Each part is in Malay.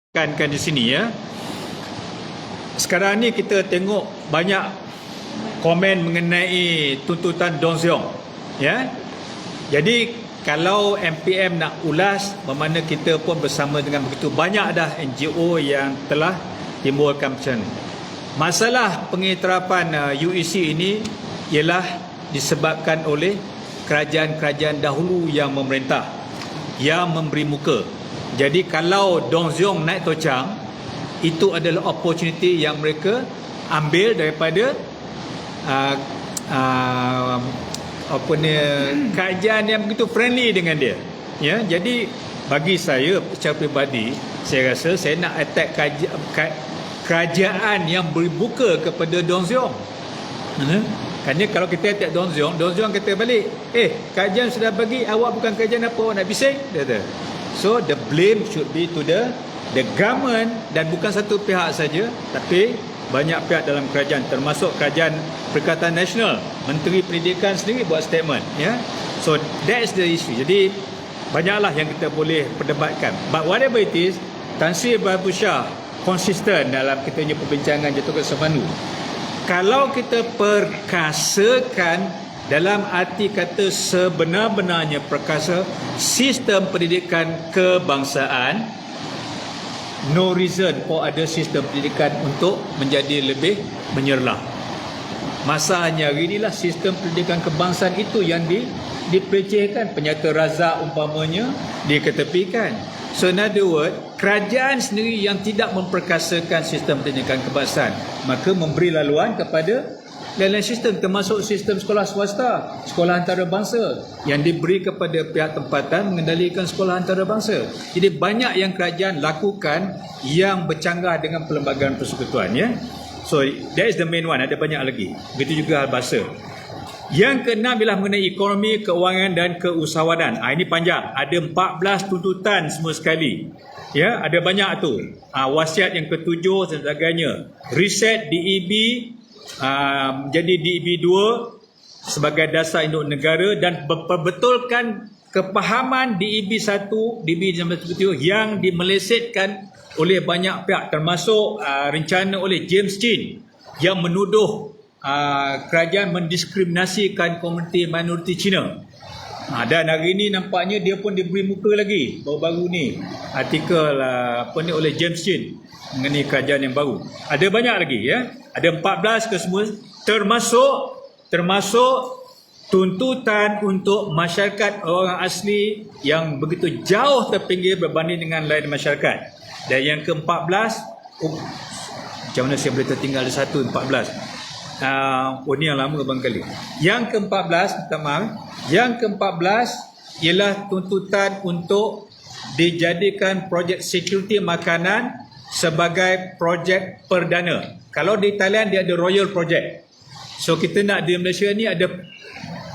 kan di sini ya. Sekarang ni kita tengok banyak komen mengenai tuntutan Dong Seong ya. Jadi kalau MPM nak ulas, bermakna kita pun bersama dengan begitu banyak dah NGO yang telah timbulkan macam ni. Masalah pengiktirafan UEC ini ialah disebabkan oleh kerajaan-kerajaan dahulu yang memerintah, yang memberi muka. Jadi kalau Dong Seong naik tocang, itu adalah opportunity yang mereka ambil daripada kerajaan yang begitu friendly dengan dia. Ya, jadi bagi saya secara peribadi, saya rasa saya nak attack kerajaan yang beri muka kepada Dong Seong. Kerana kalau kita attack Dong Seong kata balik, kerajaan sudah bagi, awak bukan kerajaan apa, awak nak bising, dia kata. So the blame should be to the government, dan bukan satu pihak saja, tapi banyak pihak dalam kerajaan, termasuk kerajaan Perikatan Nasional. Menteri Pendidikan sendiri buat statement ya. So that's the issue. Jadi banyaklah yang kita boleh perdebatkan. But whatever it is, Tan Sri Babu Shah konsisten dalam kita punya perbincangan Jatuh Semanu. Kalau kita perkasakan dalam arti kata sebenar-benarnya perkasa sistem pendidikan kebangsaan, no reason for ada sistem pendidikan untuk menjadi lebih menyerlah. Masalahnya hari inilah sistem pendidikan kebangsaan itu yang dipelecehkan. Penyata razak umpamanya diketepikan. So in other words, kerajaan sendiri yang tidak memperkasakan sistem pendidikan kebangsaan, maka memberi laluan kepada lain-lain sistem, termasuk sistem sekolah swasta, sekolah antarabangsa yang diberi kepada pihak tempatan mengendalikan sekolah antarabangsa. Jadi banyak yang kerajaan lakukan yang bercanggah dengan perlembagaan persekutuan ya. So that is the main one. Ada banyak lagi. Begitu juga hal bahasa. Yang keenam ialah mengenai ekonomi, keuangan dan keusahawanan. Ini panjang. Ada 14 tuntutan semua sekali. Ya, ada banyak tu. Wasiat yang ketujuh dan sebagainya. Reset DEB jadi DEB 2 sebagai dasar induk negara, dan perbetulkan kepahaman DEB 1, DEB 1977 yang dimelesetkan oleh banyak pihak, termasuk rencana oleh James Chin yang menuduh kerajaan mendiskriminasikan komuniti minoriti Cina. Dan hari ini nampaknya dia pun diberi muka lagi baru-baru ni, artikel oleh James Chin mengenai kerajaan yang baru. Ada banyak lagi ya. Ada 14 ke semua, termasuk tuntutan untuk masyarakat orang asli yang begitu jauh terpinggir berbanding dengan lain masyarakat. Dan yang ke-14, macam mana saya boleh tertinggal ada satu 14. Ini yang lama barangkali. Yang ke-14, yang ke-14 ialah tuntutan untuk dijadikan projek security makanan sebagai projek perdana. Kalau di Thailand dia ada Royal Project. So kita nak di Malaysia ni ada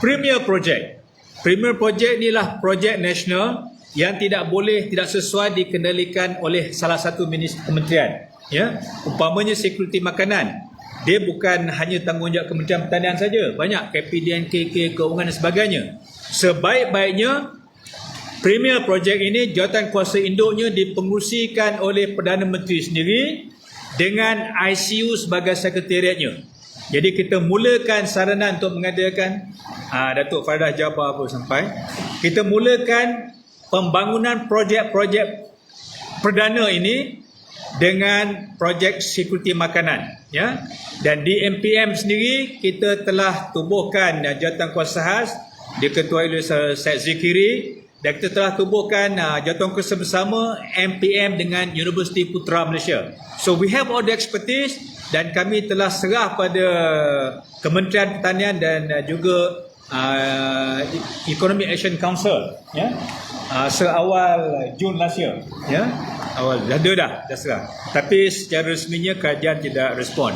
Premier Project. Premier Project ni lah projek nasional yang tidak sesuai dikendalikan oleh salah satu kementerian. Ya, umpamanya security makanan. Dia bukan hanya tanggungjawab Kementerian Pertanian saja. Banyak KPDN, KK, keuangan dan sebagainya. Sebaik-baiknya Premier Project ini jawatan kuasa induknya dipengurusikan oleh Perdana Menteri sendiri dengan ICU sebagai sekretariatnya. Jadi kita mulakan saranan untuk mengadakan Datuk Fardah Jabar pun sampai. Kita mulakan pembangunan projek-projek perdana ini dengan projek security makanan ya. Dan di MPM sendiri kita telah tubuhkan jawatan kuasa khas diketuai oleh Syed Zikiri, dan kita telah tubuhkan jawatan kuasa bersama MPM dengan Universiti Putra Malaysia. So we have all the expertise, dan kami telah serah pada Kementerian Pertanian dan juga Economic Action Council ya. Seawal Jun last year ya. Awal dah serah. Tapi secara resminya kerajaan tidak respon.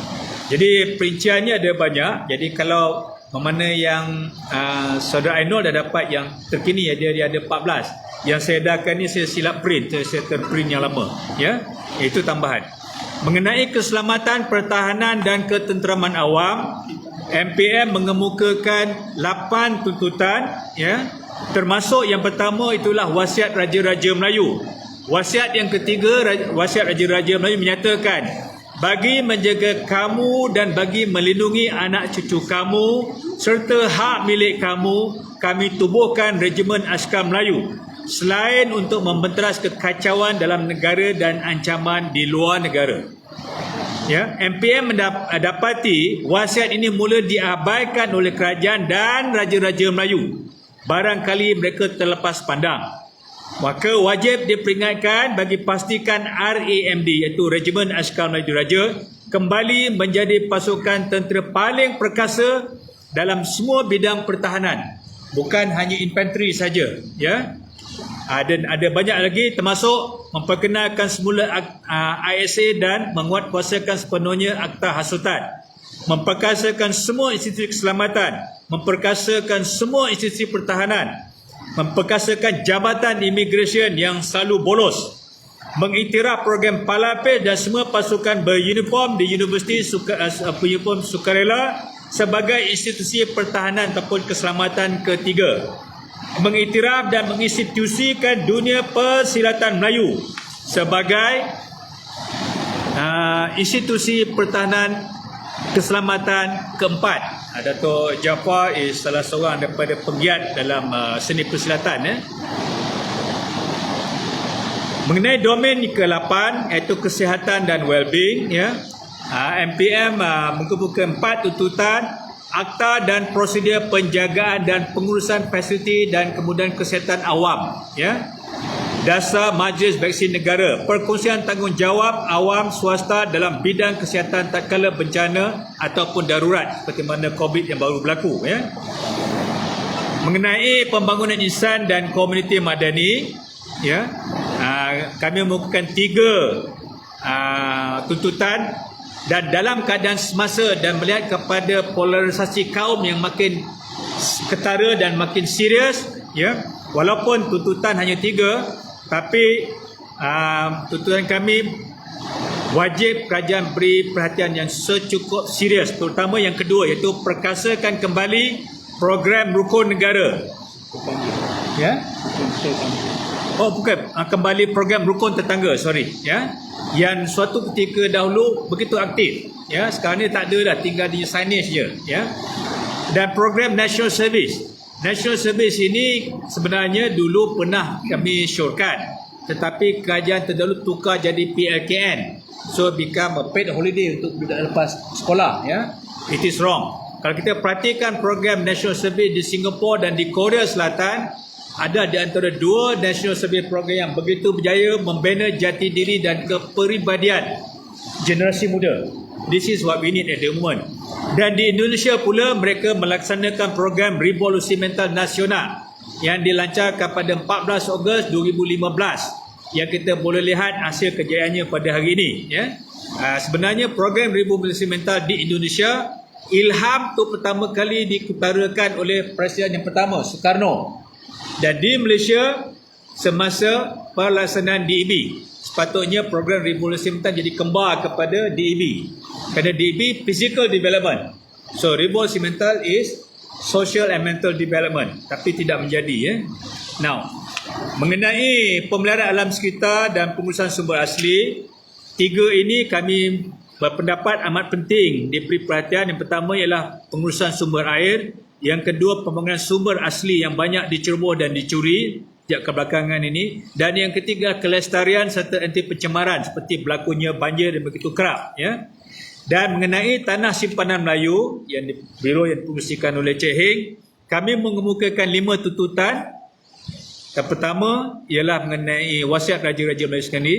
Jadi perinciannya ada banyak. Jadi kalau mana yang saudara Ainul dah dapat yang terkini, dia ada 14. Yang saya edarkan ni saya silap print, saya terprint yang lama ya. Itu tambahan. Mengenai keselamatan, pertahanan dan ketenteraman awam, MPM mengemukakan 8 tuntutan ya. Termasuk yang pertama itulah wasiat Raja-Raja Melayu Wasiat yang ketiga, wasiat Raja-Raja Melayu menyatakan, bagi menjaga kamu dan bagi melindungi anak cucu kamu serta hak milik kamu, kami tubuhkan Regimen Askar Melayu selain untuk membenteras kekacauan dalam negara dan ancaman di luar negara. Ya, MPM mendapati wasiat ini mula diabaikan oleh kerajaan dan Raja-Raja Melayu. Barangkali mereka terlepas pandang. Maka wajib diperingatkan bagi pastikan RAMD iaitu Regimen Askar Melayu Diraja kembali menjadi pasukan tentera paling perkasa dalam semua bidang pertahanan, bukan hanya infanteri saja, ya. Ada banyak lagi, termasuk memperkenalkan semula ISA dan menguatkuasakan sepenuhnya Akta Hasutan, memperkasakan semua institusi keselamatan, memperkasakan semua institusi pertahanan, memperkasakan jabatan imigresen yang selalu bolos, mengiktiraf program Palapis dan semua pasukan beruniform di Universiti Uniform Sukarela sebagai institusi pertahanan ataupun keselamatan ketiga, mengiktiraf dan menginstitusikan Dunia Persilatan Melayu sebagai institusi pertahanan keselamatan keempat. Dato' Jaafar is salah seorang daripada penggiat dalam seni persilatan. Mengenai domain ke-8 iaitu kesihatan dan well-being, ya. MPM mengemukakan 4 tuntutan akta dan prosedur penjagaan dan pengurusan fasiliti dan kemudahan kesihatan awam, ya. Dasar Majlis Vaksin Negara, perkongsian tanggungjawab awam swasta dalam bidang kesihatan tatkala bencana ataupun darurat seperti mana COVID yang baru berlaku, ya. Mengenai pembangunan insan dan komuniti madani, ya, kami mengukuhkan 3 tuntutan, dan dalam keadaan semasa dan melihat kepada polarisasi kaum yang makin ketara dan makin serius, ya, walaupun tuntutan hanya 3, tapi tuntutan kami wajib kerajaan beri perhatian yang secukup serius, terutama yang kedua iaitu perkasakan kembali program rukun negara. Ya? Oh bukan, kembali program rukun tetangga, ya. Yang suatu ketika dahulu begitu aktif, ya, sekarang ni tak ada dah, tinggal di signage je, ya. Dan program National Service. National Service ini sebenarnya dulu pernah kami syorkan, tetapi kerajaan terdahulu tukar jadi PLKN. So become a paid holiday untuk budak lepas sekolah, ya. It is wrong. Kalau kita perhatikan program National Service di Singapura dan di Korea Selatan, ada di antara 2 National Service program yang begitu berjaya membina jati diri dan kepribadian generasi muda. This is what we need at the moment. Dan di Indonesia pula mereka melaksanakan program Revolusi Mental Nasional yang dilancarkan pada 14 Ogos 2015 yang kita boleh lihat hasil kejayaannya pada hari ini, ya. Sebenarnya program Revolusi Mental di Indonesia ilham tu pertama kali diutarakan oleh Presiden yang pertama Soekarno, dan di Malaysia semasa pelaksanaan DEB. Sepatutnya program Revolusi Mental jadi kembar kepada DEB. Kerana DEB Physical Development. So Revolusi Mental is Social and Mental Development. Tapi tidak menjadi, ya. Now, mengenai pemeliharaan alam sekitar dan pengurusan sumber asli, 3 ini kami berpendapat amat penting diberi perhatian. Yang pertama ialah pengurusan sumber air. Yang kedua, pembangunan sumber asli yang banyak diceroboh dan dicuri sejak kebelakangan ini. Dan yang ketiga, kelestarian serta anti pencemaran seperti berlakunya banjir dan begitu kerap, ya. Dan mengenai tanah simpanan Melayu yang biro yang dipengerusikan oleh Cik Heng, kami mengemukakan 5 tuntutan. Yang pertama ialah mengenai wasiat Raja-Raja Melayu sendiri.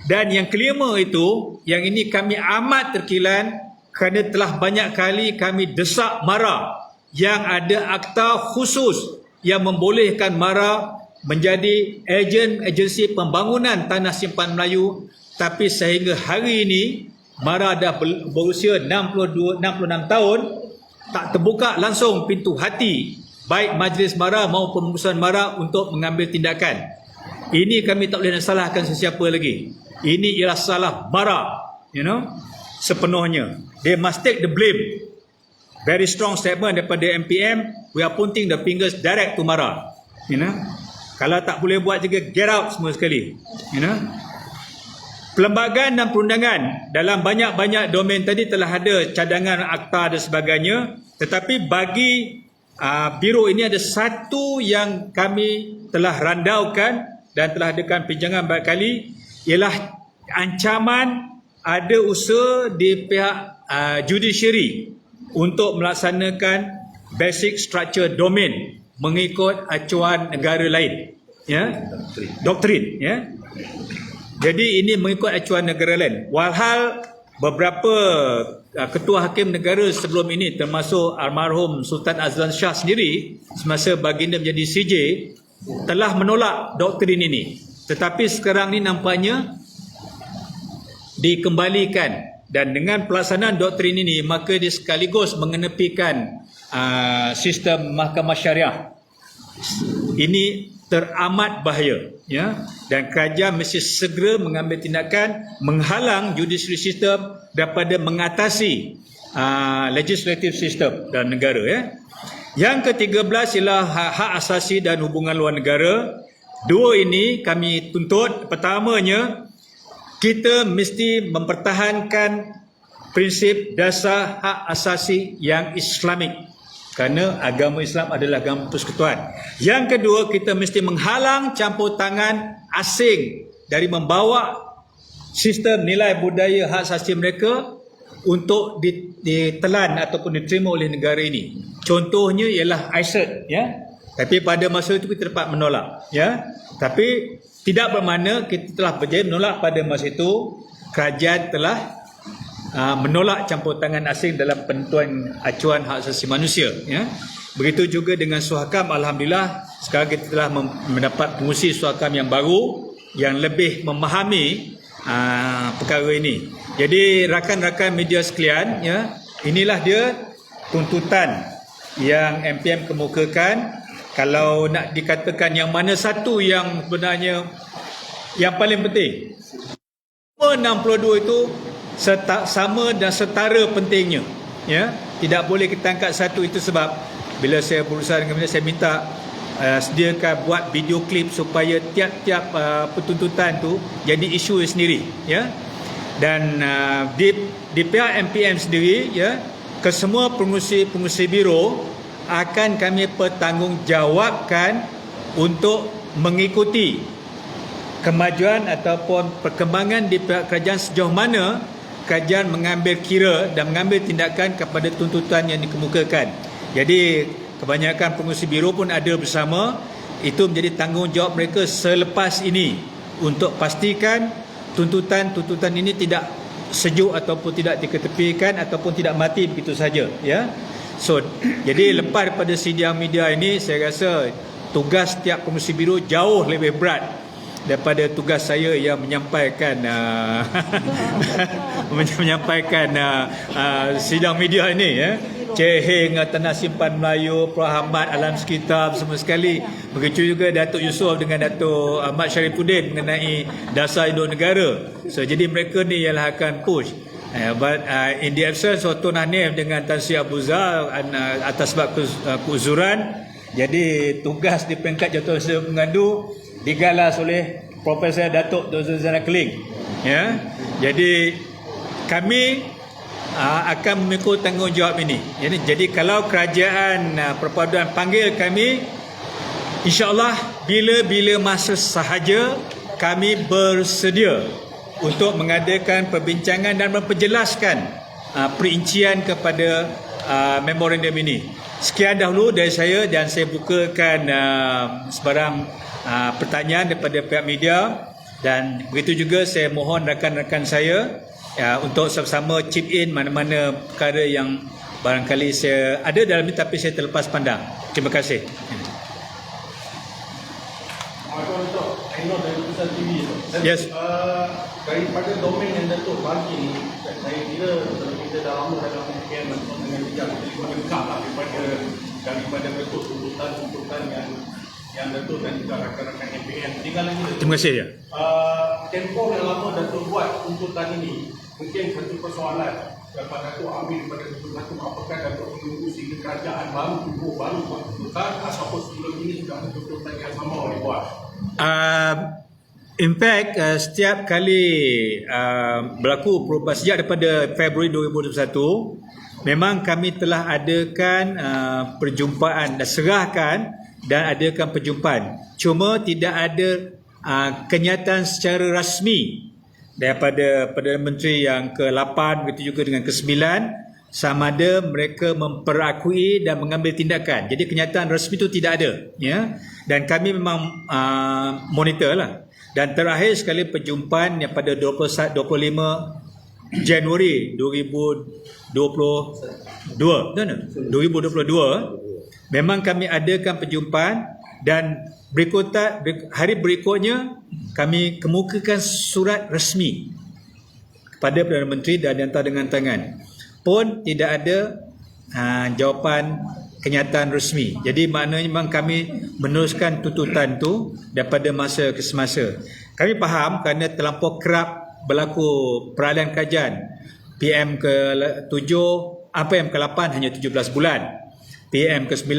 Dan yang kelima itu, yang ini kami amat terkilan kerana telah banyak kali kami desak MARA yang ada akta khusus yang membolehkan MARA menjadi agensi pembangunan tanah simpanan Melayu, tapi sehingga hari ini MARA dah berusia 66 tahun, tak terbuka langsung pintu hati baik Majlis MARA maupun pengurusan MARA untuk mengambil tindakan. Ini kami tak boleh nak salahkan sesiapa lagi. Ini ialah salah MARA, sepenuhnya. They must take the blame. Very strong statement daripada MPM. We are pointing the fingers direct to MARA. Kalau tak boleh buat juga, get out semua sekali. You know? Perlembagaan dan perundangan dalam banyak-banyak domain tadi telah ada cadangan akta dan sebagainya, tetapi bagi biro ini ada satu yang kami telah randaukan dan telah adakan pinjangan banyak kali, ialah ancaman ada usaha di pihak judiciary untuk melaksanakan basic structure domain mengikut acuan negara lain, ya, doktrin, ya. Jadi ini mengikut acuan negara lain. Walhal beberapa ketua hakim negara sebelum ini, termasuk almarhum Sultan Azlan Shah sendiri semasa baginda menjadi CJ, telah menolak doktrin ini. Tetapi sekarang ni nampaknya dikembalikan, dan dengan pelaksanaan doktrin ini maka dia sekaligus mengenepikan sistem mahkamah syariah. Ini teramat bahaya, ya, dan kerajaan mesti segera mengambil tindakan menghalang judiciary system daripada mengatasi legislative system dalam negara, ya. Yang ke-13 ialah hak asasi dan hubungan luar negara. Dua ini kami tuntut. Pertamanya, kita mesti mempertahankan prinsip dasar hak asasi yang Islamik, kerana agama Islam adalah agama persekutuan. Yang kedua, kita mesti menghalang campur tangan asing dari membawa sistem nilai budaya hak asasi mereka untuk ditelan ataupun diterima oleh negara ini. Contohnya ialah ICERT, ya. Tapi pada masa itu kita dapat menolak, ya. Tapi tidak bermakna kita telah berjaya menolak pada masa itu. Kerajaan telah menolak campur tangan asing dalam penentuan acuan hak asasi manusia, ya. Begitu juga dengan Suhakam. Alhamdulillah sekarang kita telah mendapat pengurusi Suhakam yang baru yang lebih memahami perkara ini. Jadi rakan-rakan media sekalian, ya, inilah dia tuntutan yang MPM kemukakan. Kalau nak dikatakan yang mana satu yang sebenarnya yang paling penting, 62 itu sama dan setara pentingnya, ya. Tidak boleh kita angkat satu. Itu sebab bila saya berusaha dengan saya minta sediakan buat video klip supaya tiap-tiap pertuntutan tu jadi isu sendiri, ya. Dan di pihak MPM sendiri, ya, kesemua pengurusi biro akan kami pertanggungjawabkan untuk mengikuti kemajuan ataupun perkembangan di pihak kerajaan sejauh mana kerajaan mengambil kira dan mengambil tindakan kepada tuntutan yang dikemukakan. Jadi kebanyakan pengurusi biro pun ada bersama. Itu menjadi tanggungjawab mereka selepas ini untuk pastikan tuntutan ini tidak sejuk ataupun tidak diketepikan ataupun tidak mati begitu saja, ya. So, jadi lepas daripada sidang media ini, saya rasa tugas setiap pengurusi biro jauh lebih berat daripada tugas saya yang menyampaikan menyampaikan sidang media ini, ya. Ceheng, Tanah Simpan Melayu, Prof. Ahmad, Alam Sekitar, semua sekali. Begitu juga Datuk Yusof dengan Datuk Ahmad Syarifuddin mengenai dasar induk negara. So, jadi mereka ni ialah akan push. But in the absence of Tun Hanif dengan Tan Sri Abuzar atas sebab keuzuran, jadi tugas di peringkat Jawatankuasa Pengandu digalas oleh Profesor Datuk Dr. Zainal Keling, ya. Jadi kami akan memikul tanggungjawab ini. Jadi kalau kerajaan perpaduan panggil kami, insya-Allah bila-bila masa sahaja kami bersedia untuk mengadakan perbincangan dan memperjelaskan perincian kepada memorandum ini. Sekian dahulu dari saya, dan saya bukakan sebarang pertanyaan daripada pihak media, dan begitu juga saya mohon rakan-rakan saya untuk sama-sama chip in mana-mana perkara yang barangkali saya ada dalam ini tapi saya terlepas pandang. Terima kasih. Yes. Daripada domain yang Datuk bagi ni, saya kira kita dah lama dalam MPM dengan bijak, daripada bentuk tuntutan yang Datuk dan juga rakan-rakan MPM. Tinggal lagi. Terima kasih, ya. Tempoh yang lama Datuk buat tuntutan ini, mungkin satu persoalan. Lepas Datuk ambil daripada Datuk Datuk, apakah Datuk menunggu sehingga kerajaan baru tubuh baru buat tuntutan, ataupun sebelum ini sudah ada tuntutan yang sama oleh buat? In fact, setiap kali berlaku perubahan sejak daripada Februari 2021, memang kami telah adakan perjumpaan dan serahkan dan adakan perjumpaan. Cuma tidak ada kenyataan secara rasmi daripada Perdana Menteri yang ke-8 begitu juga dengan ke-9 sama ada mereka memperakui dan mengambil tindakan. Jadi kenyataan rasmi itu tidak ada, ya. Dan kami memang monitor lah. Dan terakhir sekali perjumpaan yang pada 25 Januari 2022 memang kami adakan perjumpaan, dan hari berikutnya kami kemukakan surat rasmi kepada Perdana Menteri dan dihantar dengan tangan. Pun tidak ada jawapan kenyataan rasmi. Jadi maknanya memang kami meneruskan tuntutan tu daripada masa ke semasa. Kami faham kerana terlampau kerap berlaku peralihan kajian. PM ke-7, PM ke-8 hanya 17 bulan. PM ke-9